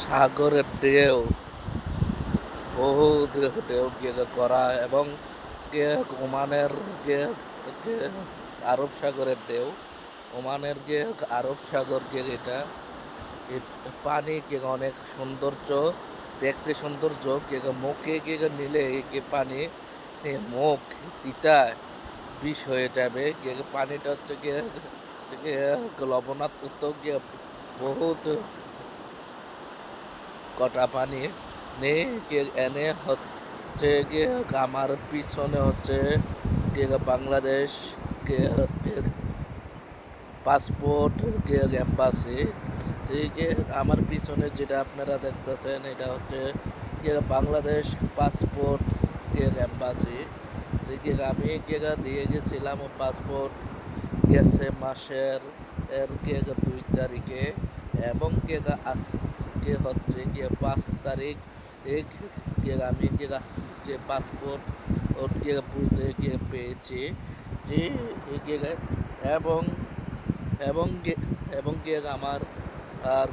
সাগরের ঢেউ, বহু ঢেউ করা, এবং ওমানের আরব সাগরের ঢেউ, ওমানের আরব সাগর এটা এই পানি অনেক সৌন্দর্য, দেখতে সৌন্দর্য মুখে নিলে পানি মুখ তিতা বিষ হয়ে যাবে। পানিটা হচ্ছে লবণাক্ত, বহুত কটা পানি নেই। এনে হচ্ছে আমার পিছনে হচ্ছে বাংলাদেশ পাসপোর্ট এম্বাসি। আমার পিছনে যেটা আপনারা দেখতেছেন এটা হচ্ছে বাংলাদেশ পাসপোর্ট এম্বাসি। আমি দিয়ে গেছিলাম পাসপোর্ট গেছে মাসের 2 তারিখে, এবং আজকে হচ্ছে 5 তারিখ। আমি পাসপোর্ট বুঝে পেয়েছি যে এবং এবং এবং আমার আর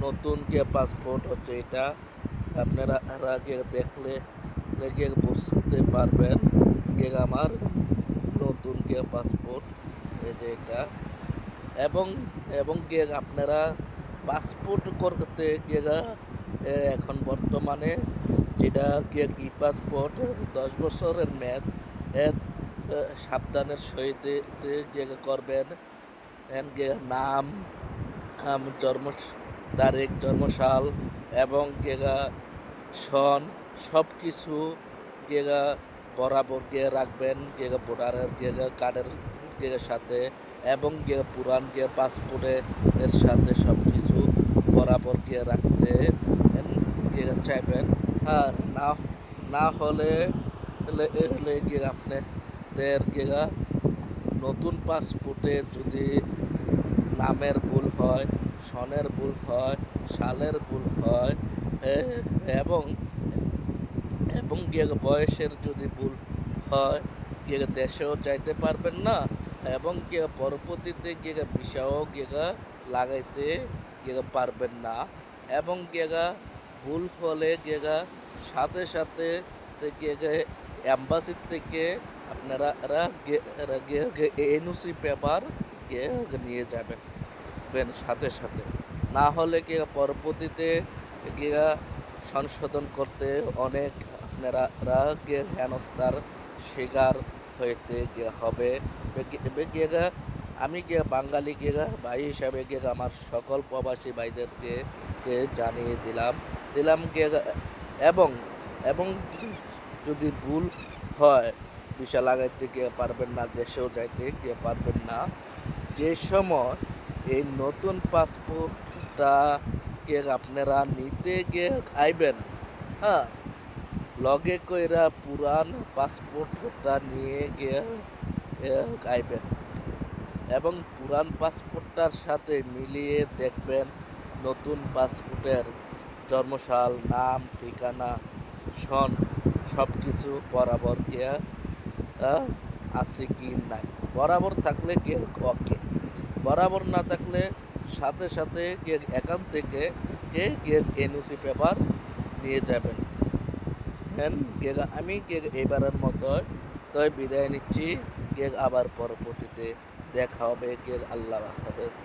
নতুন পাসপোর্ট হচ্ছে এটা। আপনারা দেখলে বুঝতে পারবেন আমার নতুন পাসপোর্ট, এই যে এটা। এবং এবং আপনারা পাসপোর্ট করতে এখন বর্তমানে যেটা ই পাসপোর্ট 10 বছরের মেয়াদ, সাবধানের সহিত করবেন। নাম, জন্ম তারিখ, জন্মসাল এবং সন সব কিছু বরাবর রাখবেন ভোটারের কার্ডের সাথে, এবং পুরান পাসপোর্টের সাথে সব কিছু বরাবর রাখতে চাইবেন। আর না হলে আপনাদের নতুন পাসপোর্টে যদি নামের ভুল হয়, সনের ভুল হয়, সালের ভুল হয়, এবং এবং বয়সের যদি ভুল হয়, দেশেও যাইতে পারবেন না, এবং পরবর্তীতে ভিসাও লাগাইতে পারবেন না। এবং ভুল হলে সাথে সাথে অ্যাম্বাসির থেকে আপনারা এনওসি পেপার নিয়ে যাবেন সাথে সাথে। না হলে পরবর্তীতে সংশোধন করতে অনেক আপনারা হেনস্থার শিকার হইতে হবে। আমি বাঙালি ভাই হিসাবে আমার সকল প্রবাসী ভাইদেরকে জানিয়ে দিলাম এবং এবং যদি ভুল হয়, ভিসা লাগাইতে পারবেন না, দেশেও যাইতে পারবেন না, যে সময় এই নতুন পাসপোর্টটা আপনারা নিতে আইবেন, হ্যাঁ, লগে কইরা পুরান পাসপোর্টটা নিয়ে আইবেন, এবং পুরান পাসপোর্টটার সাথে মিলিয়ে দেখবেন নতুন পাসপোর্টের জন্মসাল, নাম, ঠিকানা, সন সব কিছু বরাবর আছে কি নাই। বরাবর থাকলে ওকে, বরাবর না থাকলে সাথে সাথে এখান থেকে এনওসি পেপার নিয়ে যাবেন। আমি এবারের মতো বিদায় নিচ্ছি। আবার পরবর্তীতে দেখা হবে। আল্লাহ হাফেজ।